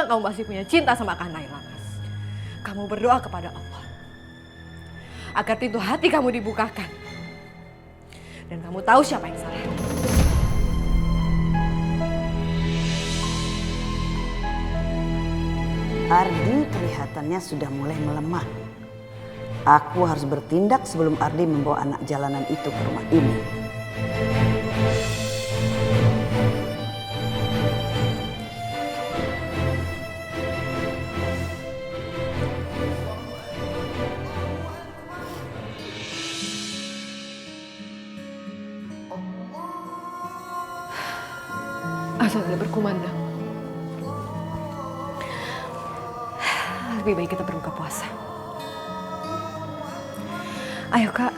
memang kamu masih punya cinta sama Kak Naila, Mas. Kamu berdoa kepada Allah agar pintu hati kamu dibukakan. Dan kamu tahu siapa yang salah. Ardi kelihatannya sudah mulai melemah. Aku harus bertindak sebelum Ardi membawa anak jalanan itu ke rumah ini. Azan udah berkumandang. Lebih baik kita berbuka puasa. Ayo, Kak.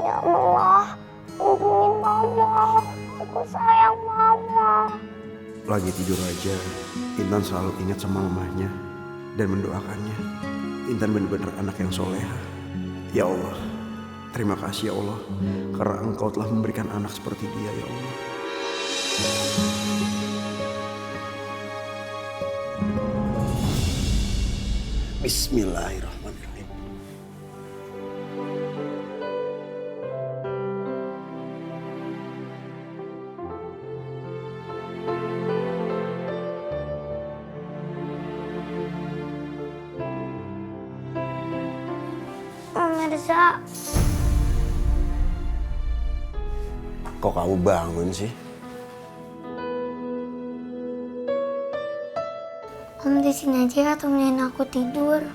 Ya Allah, hubungin mama. Aku sayang mama. Lagi tidur aja, Intan selalu ingat sama mamahnya dan mendoakannya. Intan benar-benar anak yang soleha. Ya Allah, terima kasih ya Allah, karena Engkau telah memberikan anak seperti dia ya Allah. Bismillahirrahmanirrahim. Mirza, Kok kamu bangun sih? Om di sini aja ya temenin aku tidur.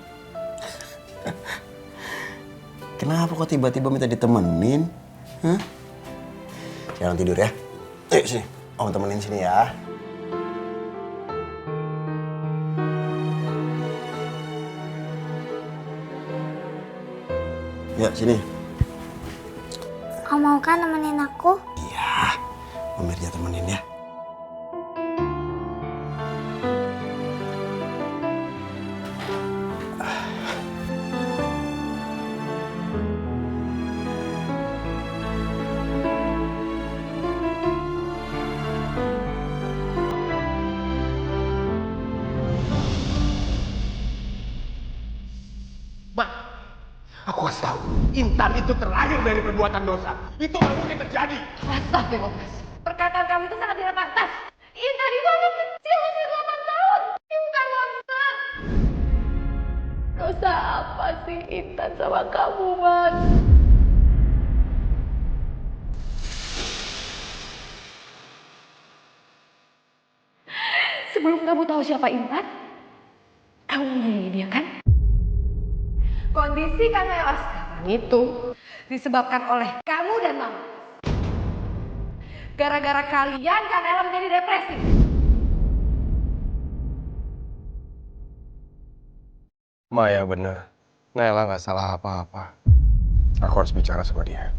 Kenapa kok tiba-tiba minta ditemenin? Hah? Sekarang tidur ya. Ayo sini, Om temenin sini ya. Ya, sini. Om mau kan nemenin aku? Iya, Om Mirza temenin ya. Aku kasih tahu, Intan itu terlahir dari perbuatan dosa. Itu nggak mungkin terjadi. Astagfirullah, Mas. Perkataan kamu itu sangat tidak pantas. Intan itu anak kecil, masih 8 tahun. Intan dosa. Dosa apa sih Intan sama kamu, Mas? Sebelum kamu tahu siapa Intan, kamu menyayangi dia kan? Kondisi Kak Naila sekarang itu disebabkan oleh kamu dan mama. Gara-gara kalian Kak Naila menjadi depresi. Maya bener. Naila nggak salah apa-apa. Aku harus bicara sama dia.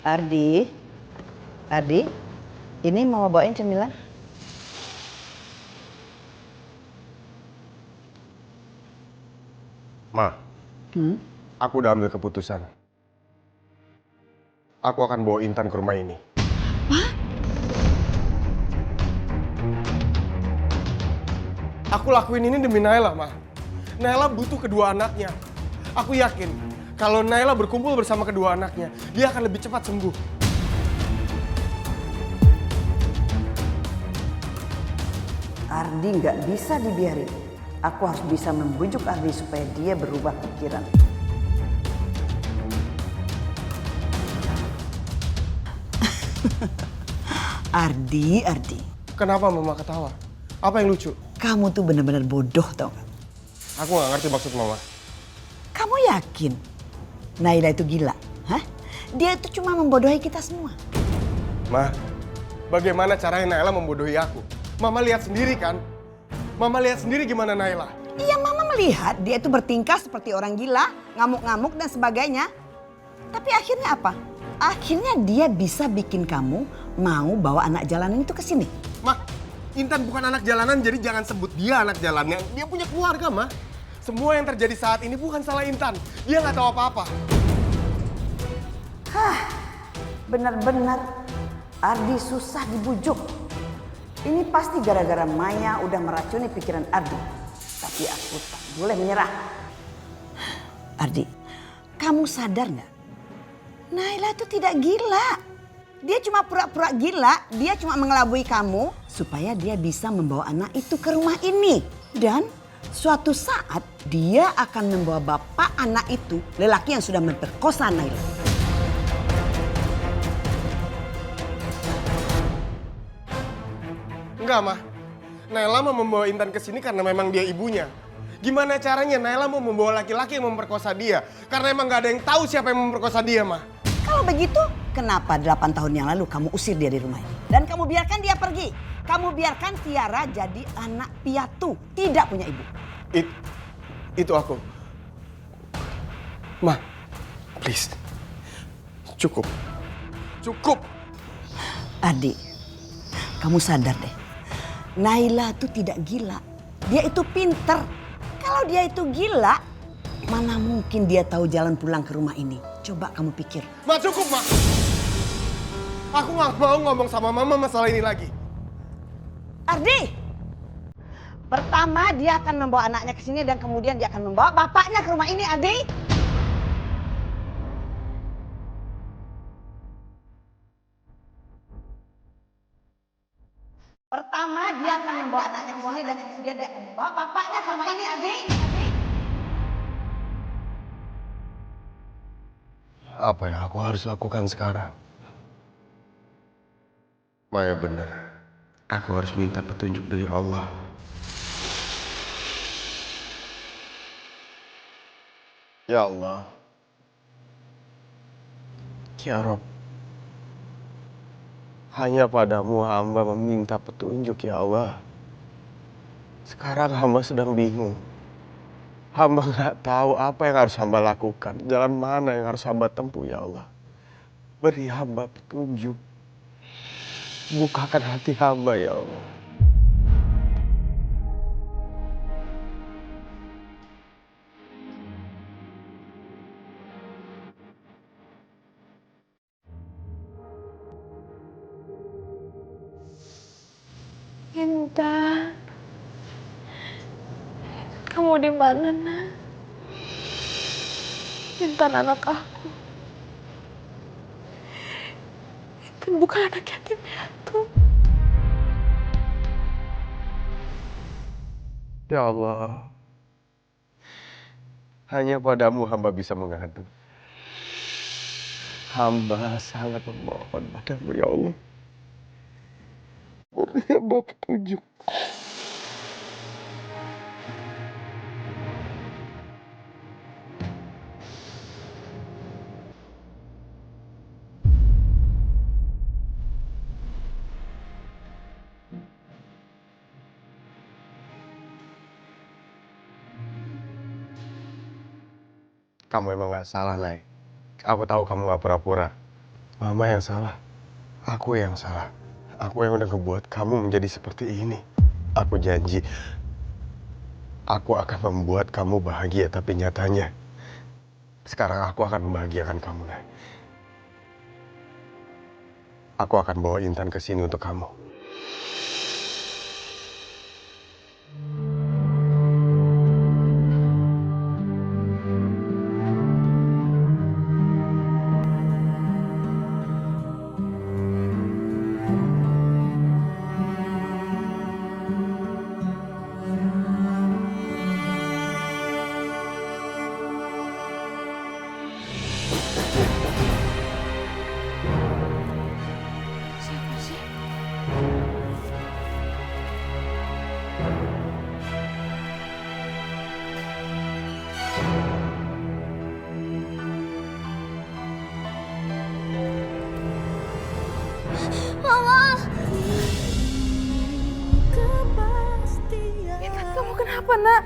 Ardi, ini mau bawain cemilan? Ma, aku udah ambil keputusan. Aku akan bawa Intan ke rumah ini. Aku lakuin ini demi Naila, Ma. Naila butuh kedua anaknya. Aku yakin kalau Naila berkumpul bersama kedua anaknya, dia akan lebih cepat sembuh. Ardi nggak bisa dibiarin. Aku harus bisa membujuk Ardi supaya dia berubah pikiran. Ardi. Kenapa Mama ketawa? Apa yang lucu? Kamu tuh benar-benar bodoh tau gak? Aku nggak ngerti maksud Mama. Kamu yakin Naila itu gila? Hah? Dia itu cuma membodohi kita semua. Ma, bagaimana caranya Naila membodohi aku? Mama lihat sendiri kan? Mama lihat sendiri gimana Naila. Iya, Mama melihat dia itu bertingkah seperti orang gila, ngamuk-ngamuk dan sebagainya. Tapi akhirnya apa? Akhirnya dia bisa bikin kamu mau bawa anak jalanan itu ke sini. Ma, Intan bukan anak jalanan, jadi jangan sebut dia anak jalanan. Dia punya keluarga, Ma. Semua yang terjadi saat ini bukan salah Intan. Dia nggak tahu apa-apa. Benar-benar Ardi susah dibujuk. Ini pasti gara-gara Maya udah meracuni pikiran Ardi. Tapi aku tak boleh menyerah. Ardi, kamu sadar nggak? Naila itu tidak gila. Dia cuma pura-pura gila, dia cuma mengelabui kamu supaya dia bisa membawa anak itu ke rumah ini. Dan suatu saat dia akan membawa bapak anak itu, lelaki yang sudah memperkosa Naila. Enggak, Ma. Naila mau membawa Intan ke sini karena memang dia ibunya. Gimana caranya Naila mau membawa laki-laki yang memperkosa dia? Karena emang gak ada yang tahu siapa yang memperkosa dia, Ma. Kalau begitu, kenapa 8 tahun yang lalu kamu usir dia di rumah ini? Dan kamu biarkan dia pergi. Kamu biarkan Tiara jadi anak piatu, tidak punya ibu. Itu aku. Ma, please. Cukup. Cukup. Adik, kamu sadar deh. Naila itu tidak gila. Dia itu pinter. Kalau dia itu gila, mana mungkin dia tahu jalan pulang ke rumah ini? Coba kamu pikir. Ma, cukup, Ma. Aku gak mau ngomong sama Mama masalah ini lagi. Ardi! Pertama dia akan membawa anaknya ke sini dan kemudian dia akan membawa bapaknya ke rumah ini, Ardi. Pertama dia akan membawa anaknya ke sini dan kemudian dia akan membawa bapaknya ke rumah ini, Ardi. Apa yang aku harus lakukan sekarang? Maya benar. Aku harus minta petunjuk dari Allah. Ya Allah. Ya Rob. Hanya padamu hamba meminta petunjuk, ya Allah. Sekarang hamba sedang bingung. Hamba nggak tahu apa yang harus hamba lakukan. Jalan mana yang harus hamba tempuh, ya Allah. Beri hamba petunjuk. Bukakan hati hamba, ya Allah. Intan, kamu di mana, Nak? Intan anak aku. Intan bukan anak yatim piatu. Ya Allah, hanya padamu hamba bisa mengadu. Hamba sangat memohon padamu, ya Allah. Beri hamba petunjuk. Kamu emang gak salah, Nay. Aku tahu kamu gak pura-pura. Mama yang salah. Aku yang salah. Aku yang udah ngebuat kamu menjadi seperti ini. Aku janji. Aku akan membuat kamu bahagia, tapi nyatanya sekarang aku akan membahagiakan kamu, Nay. Aku akan bawa Intan ke sini untuk kamu. Siapa sih? Kenapa, Nak?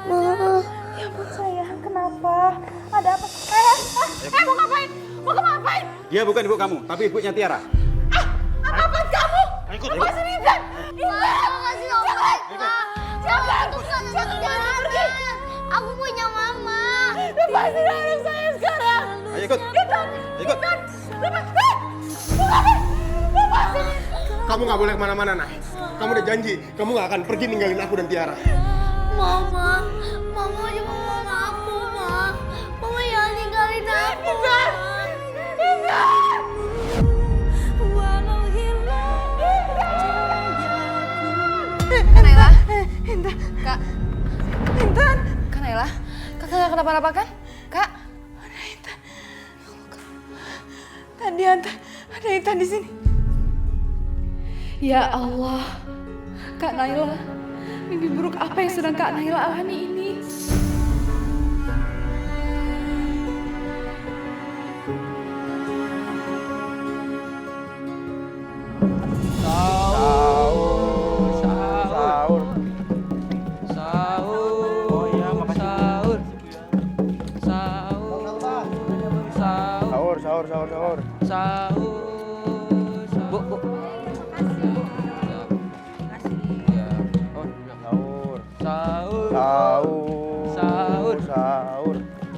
Ma, Ya ampun sayang, kenapa? Ada apa? Mau ngapain? Mau ngapain? Dia bukan ibu kamu, tapi ibunya Tiara. Apaan kamu? Ikut, Lepasin Intan! makasih obat. Jangan pergi. Aku punya mama. Lepasin anak saya sekarang! Ayo ikut. Intan! Ikut. Lepasin! Kamu nggak boleh kemana-mana, Nay. Kamu udah janji, kamu nggak akan pergi ninggalin aku dan Tiara. Mama cuma mama aku, Ma. Mama jangan tinggalin aku. Kak Naila, Intan! Kak, Intan! Kak Naila, Kakak nggak kenapa-napa kan? Kak, Ada Intan. Tadi ada Intan di sini. ya Allah, Kak Naila, mimpi buruk apa yang sedang Kak Naila alami ini? Sahur. Bu.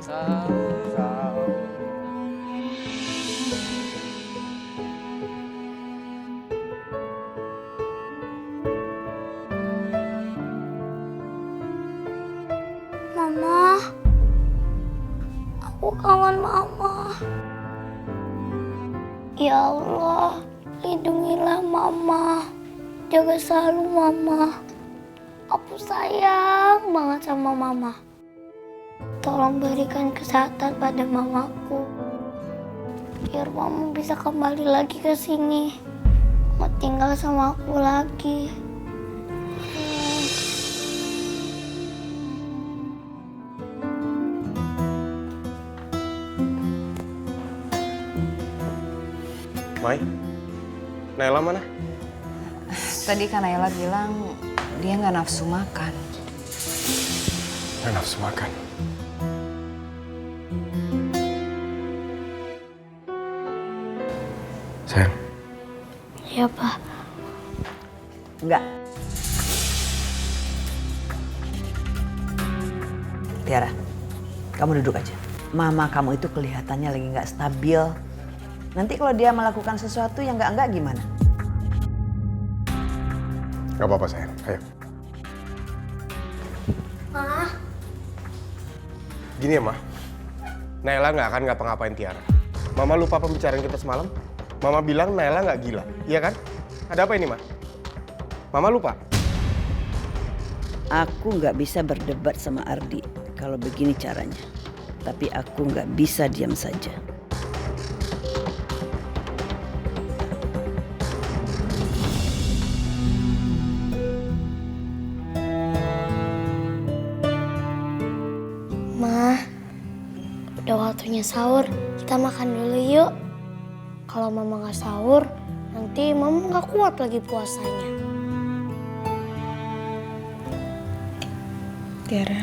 Sahur. Mama, aku kangen Mama. Ya Allah, lindungilah Mama. Jaga selalu Mama. Aku sayang banget sama Mama. Tolong berikan kesehatan pada Mamaku. Biar Mama bisa kembali lagi ke sini. Mau tinggal sama aku lagi. Mai, Naila mana? Tadi Kak Naila bilang dia nggak nafsu makan. Nggak nafsu makan. Sayang, Ya, Pak. Enggak. Tiara, kamu duduk aja. Mama kamu itu kelihatannya lagi nggak stabil. Nanti kalau dia melakukan sesuatu yang enggak gimana? nggak apa-apa sayang. Ayo. Ma, Gini ya, Ma. Naila nggak akan ngapa-ngapain Tiara. Mama lupa pembicaraan kita semalam. Mama bilang Naila nggak gila, iya kan? Ada apa ini, Ma? Mama lupa? Aku nggak bisa berdebat sama Ardi kalau begini caranya. Tapi aku nggak bisa diam saja. Ma, udah waktunya sahur. Kita makan dulu yuk. Kalau Mama nggak sahur, nanti Mama nggak kuat lagi puasanya. Tiara,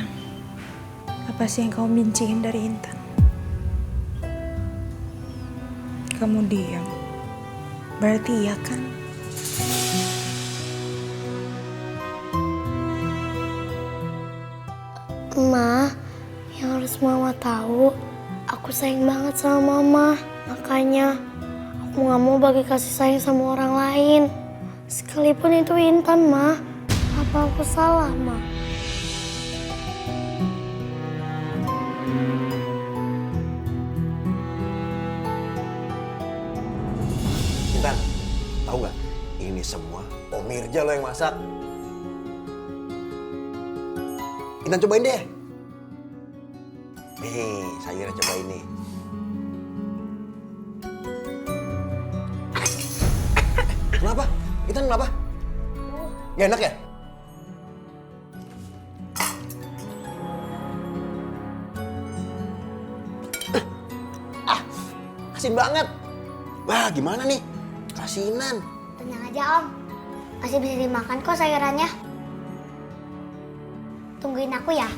apa sih yang kamu binciin dari Intan? Kamu diam. Berarti iya kan? Ma, yang harus Mama tahu, aku sayang banget sama Mama. Makanya aku nggak mau bagi kasih sayang sama orang lain. Sekalipun itu Intan, Ma. Apa aku salah, Ma? Intan, tahu nggak? Ini semua Om Mirja lo yang masak. Intan cobain deh. Nih, sayurnya cobain nih. Kenapa? Intan kenapa? Gak enak ya? Asin banget. Wah, gimana nih? Asinan. Tenang aja, Om. Masih bisa dimakan kok sayurannya. tungguin aku ya?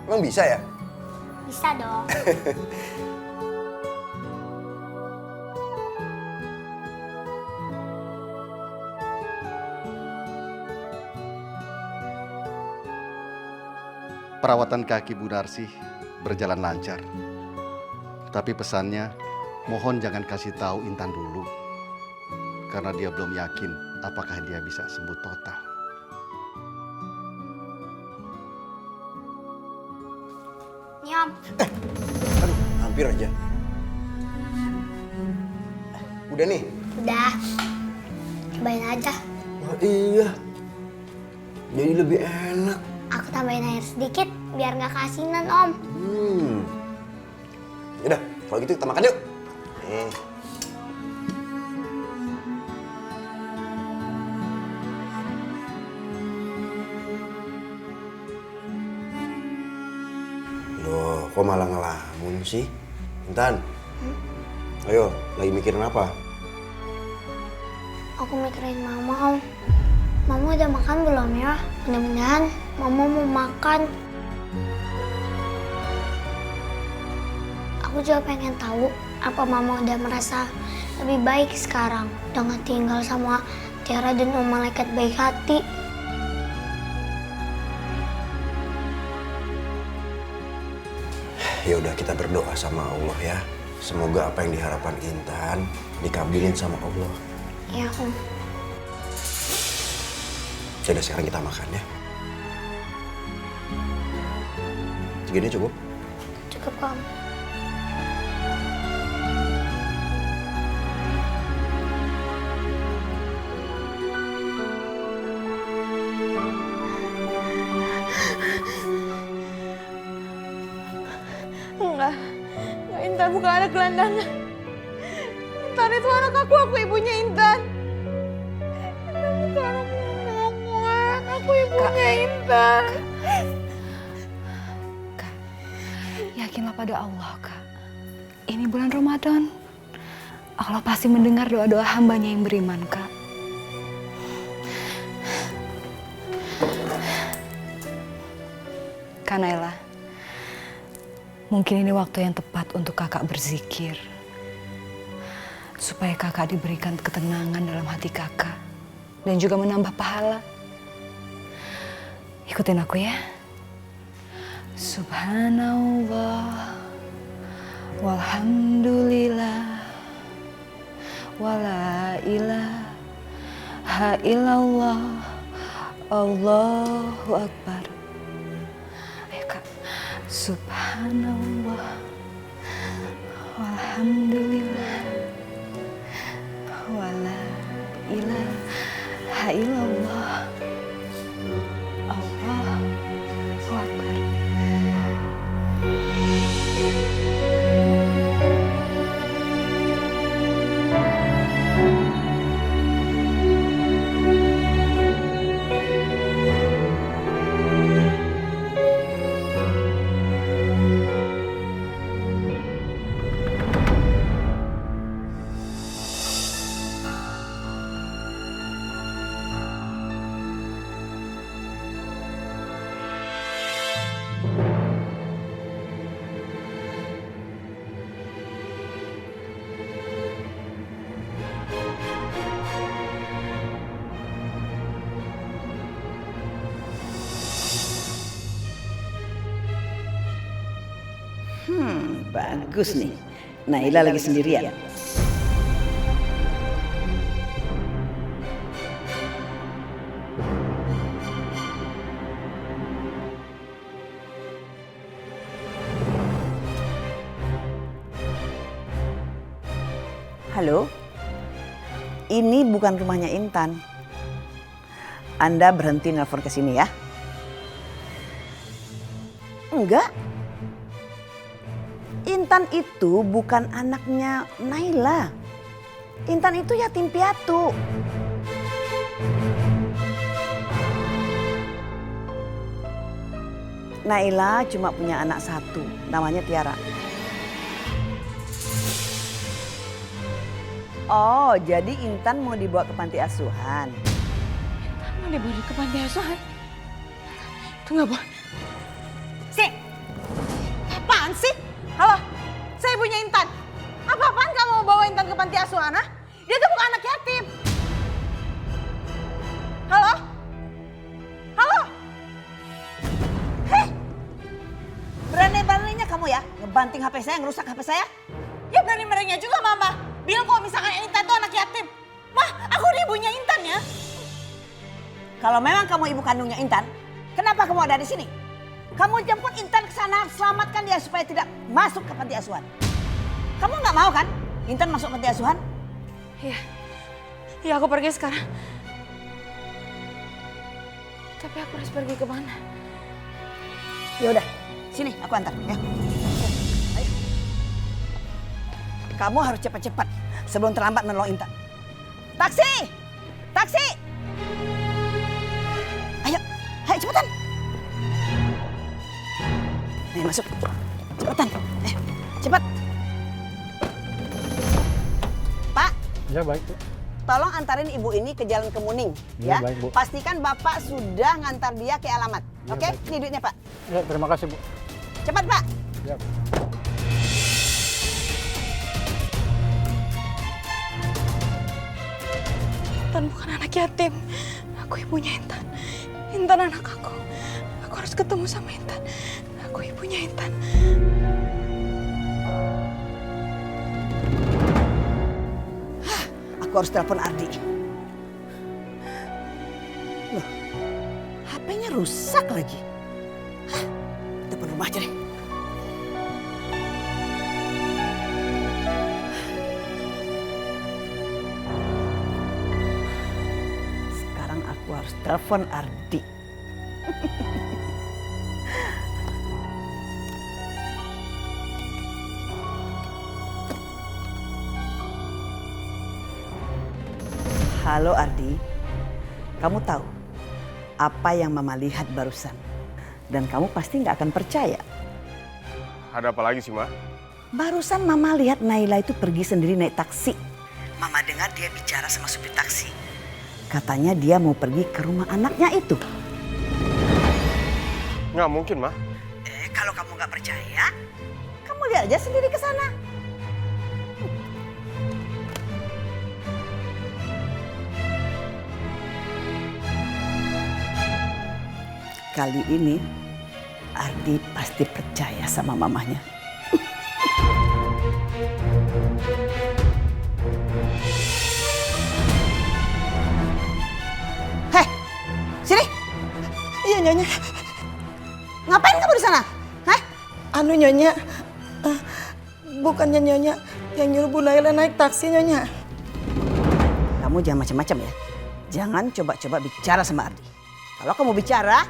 Emang bisa ya? Bisa dong. Perawatan kaki Bu Narsih berjalan lancar. Tapi pesannya, mohon jangan kasih tahu Intan dulu. Karena dia belum yakin apakah dia bisa sembuh total. Nih Om. Aduh, hampir aja. Udah nih? Udah. Cobain aja. Oh, iya. Jadi lebih enak. Aku tambahin air sedikit biar nggak keasinan Om. Yaudah, kalau gitu kita makan yuk. Nih. Loh, kok malah ngelamun sih? Intan, ayo, lagi mikirin apa? Aku mikirin Mama Om. Mama udah makan belum ya? Mudah-mudahan Mama mau makan. Aku juga pengen tahu apa Mama udah merasa lebih baik sekarang dengan tinggal sama Tiara dan Om Malaikat baik hati. Ya udah, kita berdoa sama Allah ya. Semoga apa yang diharapkan Intan dikabulin sama Allah. Ya Om. Jadi sekarang kita makan ya. Segini cukup? Cukup Om. Enggak, Intan bukan anak gelandangan. Intan itu anak aku ibunya Intan. Intan bukan anak gelandangan, aku ibunya Intan. Kak, yakinlah pada Allah, Kak. Ini bulan Ramadan. Allah pasti mendengar doa-doa hambanya yang beriman, Kak. Kak Naila, mungkin ini waktu yang tepat untuk kakak berzikir. Supaya kakak diberikan ketenangan dalam hati kakak. Dan juga menambah pahala. Ikutin aku ya. Subhanallah. Walhamdulillah. Wala ilaha illallah. Allahu Akbar. Ayo Kak. Subhanallah. Walhamdulillah. Wala ilaha illallah. Allahu Akbar. Bagus nih. Naila lagi sendirian. Halo, ini bukan rumahnya Intan. Anda berhenti nelfon ke sini ya. Enggak. Intan itu bukan anaknya Naila. Intan itu yatim piatu. Naila cuma punya anak satu, namanya Tiara. Oh, jadi Intan mau dibawa ke panti asuhan. Intan mau dibawa ke panti asuhan? Tunggu, Bu. Sih, apaan sih? Halo, saya ibunya Intan. Apa-apaan kamu mau bawa Intan ke panti asuhan, ha? Dia tuh bukan anak yatim. Halo? Halo? Heh, berani-beraninya kamu ya ngebanting HP saya, ngerusak HP saya. Ya berani-beraninya juga Mama. Bilang kalau misalkan Intan tuh anak yatim. Mah, aku nih ibunya Intan ya. Kalau memang kamu ibu kandungnya Intan, kenapa kamu ada di sini? Kamu jemput Intan ke sana, selamatkan dia supaya tidak masuk ke panti asuhan. Kamu nggak mau kan Intan masuk panti asuhan? Iya. Iya, aku pergi sekarang. Tapi aku harus pergi ke mana? Ya udah, sini aku antar ya. Ayo. Kamu harus cepat-cepat sebelum terlambat menolong Intan. Taksi! Taksi! Ayo, ayo cepetan. Ayo masuk. Cepetan. Cepat. Pak, Ya baik, Bu. tolong antarin ibu ini ke Jalan Kemuning Ya, ya. baik, Bu. Pastikan Bapak sudah ngantar dia ke alamat. Ya, Oke? baik. Ini duitnya, Pak. Ya, terima kasih, Bu. Cepat, Pak. Ya. Intan bukan anak yatim. Aku ibunya Intan. Intan anak aku. Aku harus ketemu sama Intan. Aku ibunya Intan. Aku harus telepon Ardi. Loh, HP-nya rusak lagi. Hah, telepon rumah aja deh. Sekarang aku harus telepon Ardi. Halo Ardi, kamu tahu apa yang Mama lihat barusan? Dan kamu pasti nggak akan percaya. Ada apa lagi sih, Ma? Barusan Mama lihat Naila itu pergi sendiri naik taksi. Mama dengar dia bicara sama supir taksi. Katanya dia mau pergi ke rumah anaknya itu. Nggak mungkin, Ma. Kalau kamu nggak percaya, kamu lihat aja sendiri ke sana. Kali ini Ardi pasti percaya sama mamanya. Heh, sini. Iya, Nyonya. Ngapain kamu di sana? Hah? Anu, Nyonya. Bukannya Nyonya yang nyuruh Bu Naila naik taksi, Nyonya. Kamu jangan macam-macam ya. Jangan coba-coba bicara sama Ardi. Kalau kamu bicara,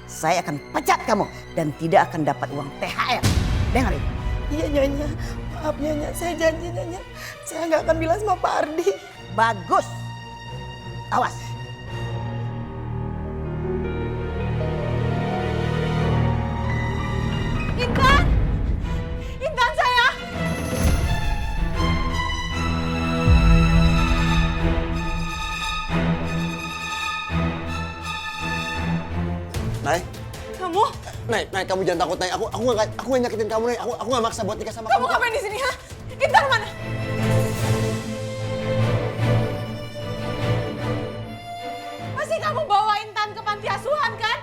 saya akan pecat kamu dan tidak akan dapat uang THR. Dengar ini. Iya, Nyonya. Maaf, Nyonya. Saya janji, Nyonya. Saya nggak akan bilang sama Pak Ardi. Bagus. Awas. Intan! Intan saya! Nay, Kamu? Nay, kamu jangan takut, Nay. Aku nggak nyakitin kamu, Nay. Aku nggak maksa buat nikah sama Kamu kamu. ngapain di sini, ha? Intan mana? Pasti kamu bawa Intan ke panti asuhan, kan?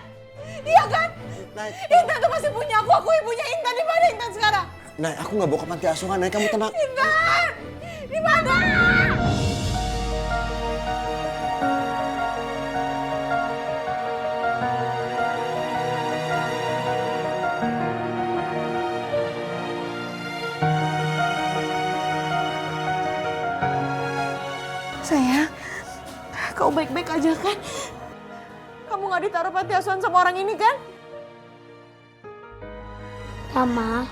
Iya kan? Nay, Intan tuh masih punya aku ibunya Intan. Di mana Intan sekarang? Nay, aku nggak bawa ke panti asuhan, Nay. Kamu tenang. Intan! Di mana? Sayang, kau baik-baik aja kan? Kamu gak ditaruh panti asuhan sama orang ini kan? Mama,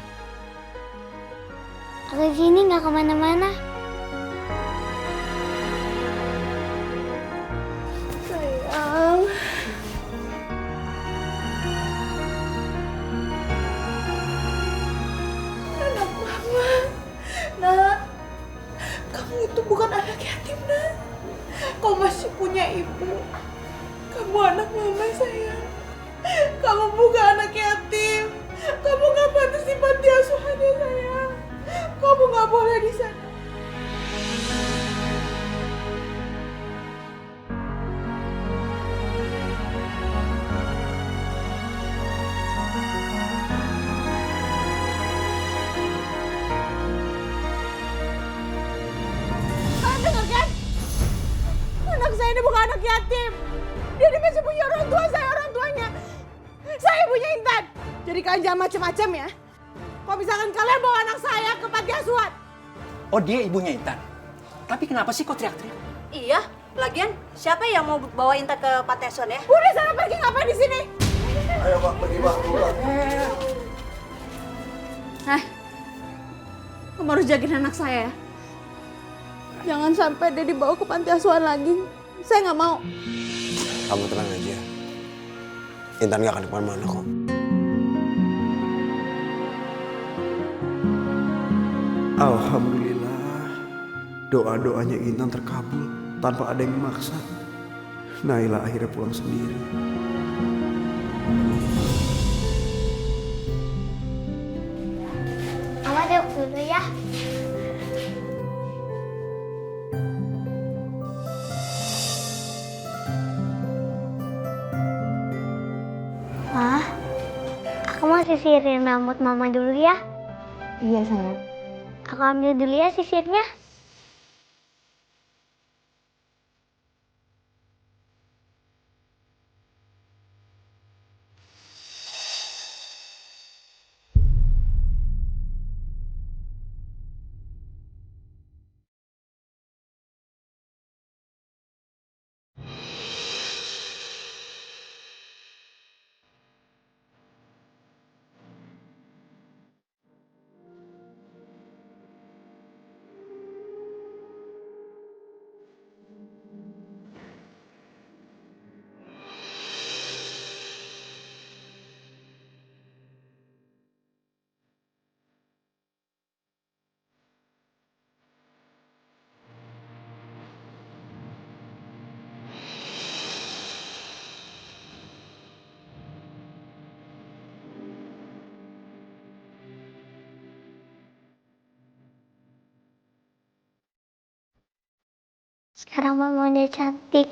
aku di sini nggak kemana-mana. Sayang. Anak mama. Nak, kamu itu bukan anak yatim, nak. Kau masih punya ibu. Kamu anak mama, sayang. Kamu bukan anak yatim. Kamu gak pantas di panti asuhan ya sayang. Kamu gak boleh di sana. Kalian dengar kan? Anak saya ini bukan anak yatim. Dia ini masih punya orang tua, saya orang tuanya. Saya ibunya Intan. Jadi kalian jangan macam-macam ya. Kalau misalkan kalian bawa anak saya ke panti asuhan. Oh, dia ibunya Intan. Tapi kenapa sih kok teriak-teriak? Iya, lagian siapa yang mau bawa Intan ke panti asuhan ya? Udah sana pergi, ngapain di sini? Ayo Pak, pergi Pak, keluar. Kamu harus jagain anak saya ya. Jangan sampai dia dibawa ke panti asuhan lagi. Saya nggak mau. Kamu tenang aja. Intan gak akan kemana-mana kok. Alhamdulillah, doa-doanya Intan terkabul tanpa ada yang memaksa. Naila akhirnya pulang sendiri. Mama duduk dulu ya. Wah, aku mau sisirin rambut mama dulu ya. Iya sayang. Aku ambil dulu ya sisirnya. Sekarang mama udah cantik.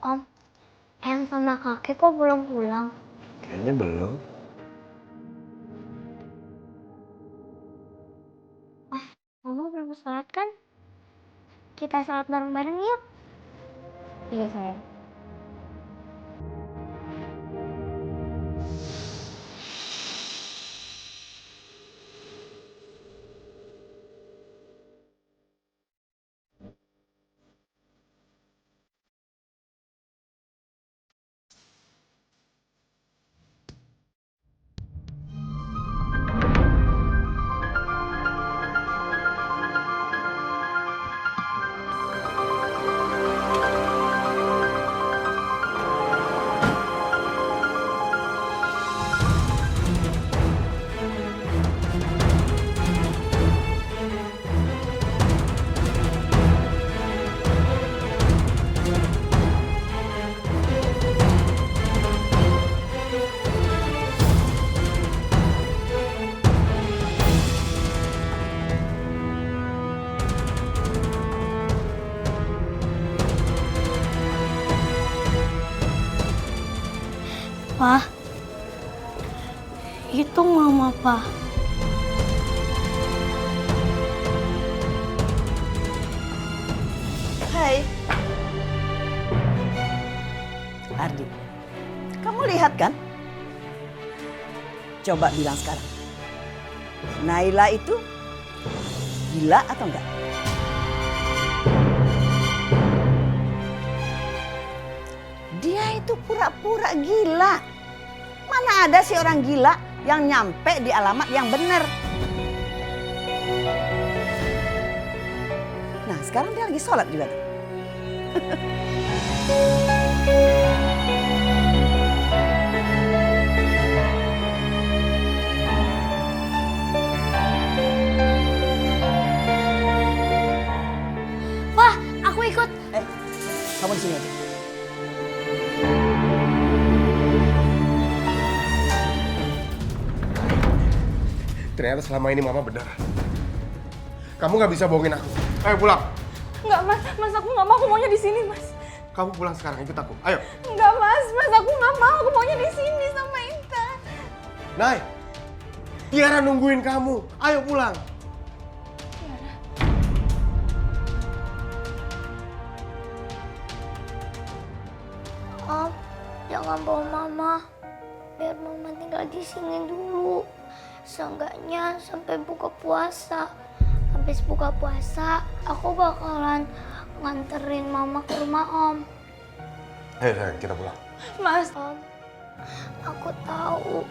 Om, Em sama kakek kok belum pulang? Kayaknya belum. Mama belum sholat kan? Kita sholat bareng-bareng yuk. Iya sayang. Pak, itu mama, Pak. Hai. Ardi, kamu lihat kan? Coba bilang sekarang. Naila itu gila atau enggak? Dia itu pura-pura gila. Mana ada sih orang gila yang nyampe di alamat yang benar. Nah, sekarang dia lagi sholat juga tuh. Wah, aku ikut. Kamu di sini aja. Ternyata selama ini mama benar. Kamu nggak bisa bohongin aku. Ayo pulang. Enggak mas, mas aku nggak mau, aku maunya di sini mas. Kamu pulang sekarang, ikut aku. Ayo. Enggak mas, mas aku nggak mau, aku maunya di sini sama Intan. Nay, Tiara nungguin kamu. Ayo pulang. Om, jangan bawa mama. Biar mama tinggal di sini dulu. Seenggaknya sampai buka puasa. Habis buka puasa, aku bakalan nganterin mama ke rumah Om. Ayo sayang, kita pulang. Mas, Om, aku tahu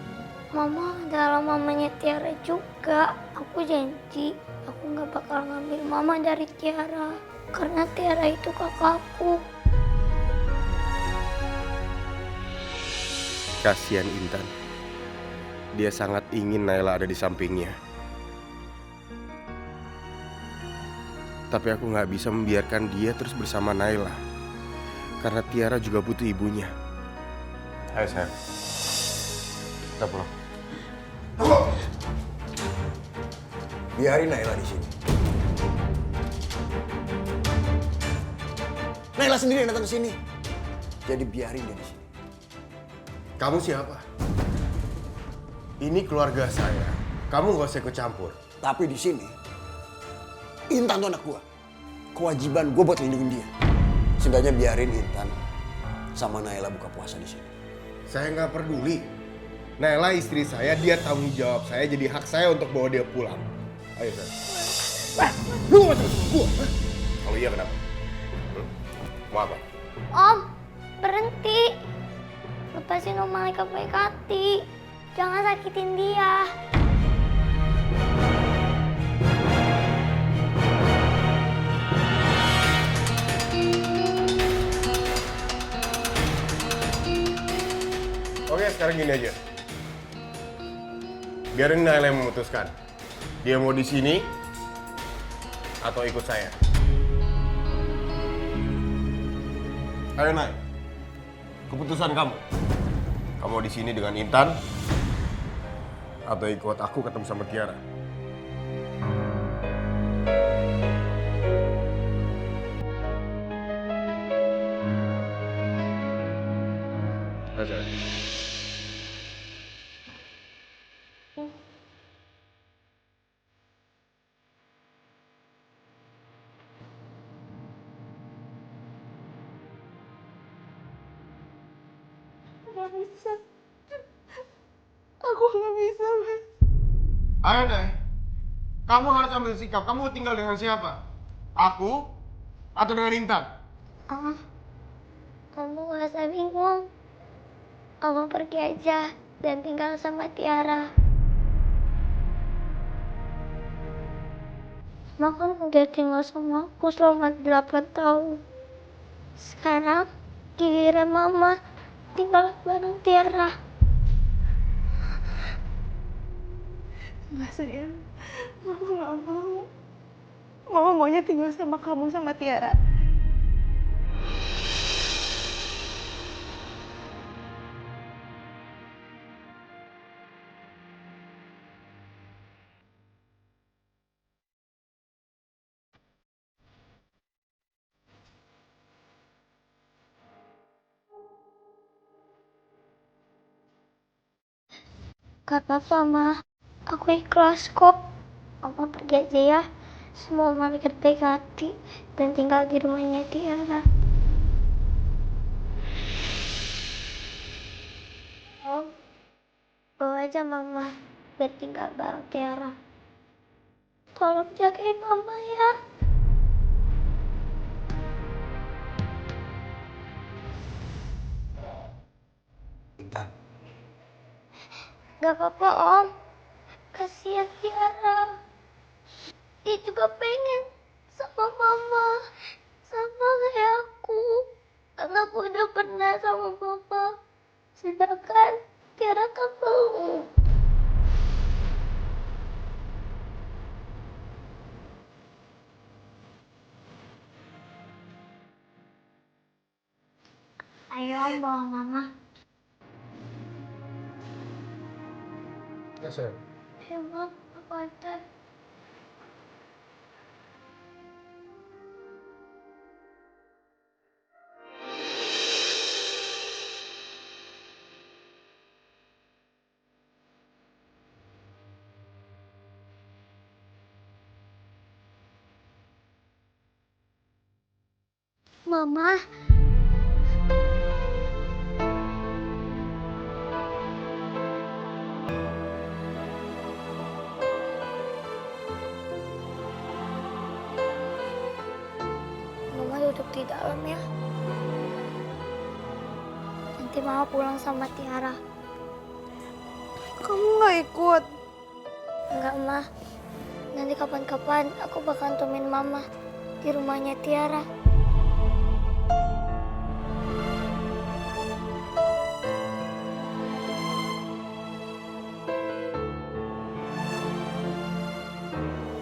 mama adalah mamanya Tiara juga. Aku janji aku nggak bakal ngambil mama dari Tiara. Karena Tiara itu kakakku. Kasihan Intan. Dia sangat ingin Naila ada di sampingnya. Tapi aku nggak bisa membiarkan dia terus bersama Naila. Karena Tiara juga butuh ibunya. Ayo sayang. Kita pulang. Biarin Naila di sini. Naila sendiri yang datang ke sini. Jadi biarin dia di sini. Kamu siapa? Ini keluarga saya. Kamu gak usah ikut campur. Tapi di sini, Intan tuh anak gua. Kewajiban gua buat lindungin dia. Seenggaknya biarin Intan sama Naila buka puasa di sini. Saya nggak peduli. Naila istri saya, dia tanggung jawab saya. Jadi hak saya untuk bawa dia pulang. Ayo saya. Lu gak usah gua. Kalau iya kenapa? Mau apa? Om, berhenti. Lepasin Om malaikat baik hati. Jangan sakitin dia. Oke, sekarang gini aja. Biarin Naila yang memutuskan. Dia mau di sini atau ikut saya. Ayo Nay, keputusan kamu. Kamu mau di sini dengan Intan atau ikut aku ketemu sama Tiara? Ayo. nggak bisa. Aku nggak bisa mas. Ayo Nay, kamu harus ambil sikap. Kamu tinggal dengan siapa? Aku atau dengan Intan? Kamu gak usah bingung. Kamu pergi aja dan tinggal sama Tiara. Mama kan udah tinggal sama aku selama 8 tahun. Sekarang giliran Mama tinggal bareng Tiara. Nggak sayang, Mama nggak mau. Mama maunya tinggal sama kamu sama Tiara. Gak apa-apa, Ma. Aku ikhlas kok. Mama pergi aja ya. Semua malaikat baik hati dan tinggal di rumahnya Tiara. Om, bawa aja Mama biar tinggal bareng Tiara. tolong jagain mama ya. Intan, Gak apa-apa Om. Kasihan Tiara. Dia juga pengen sama mama. Sama kayak aku. Karena aku udah pernah sama mama. Sedangkan Tiara kan belum. Ayo Om bawa mama. ya sayang. Ayo Mam, aku antar. Mama. Mama duduk di dalam ya. Nanti Mama pulang sama Tiara. Kamu nggak ikut? Enggak, Ma. Nanti kapan-kapan aku bakal temenin Mama di rumahnya Tiara.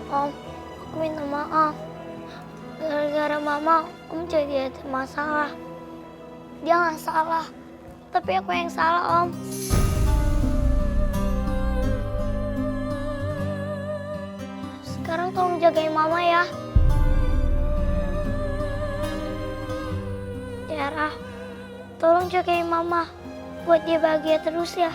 Om, aku minta maaf. Gara-gara Mama, Om jadi ada masalah. Dia nggak salah, tapi aku yang salah, Om. Sekarang tolong jagain Mama ya. Tiara, tolong jagain Mama buat dia bahagia terus ya.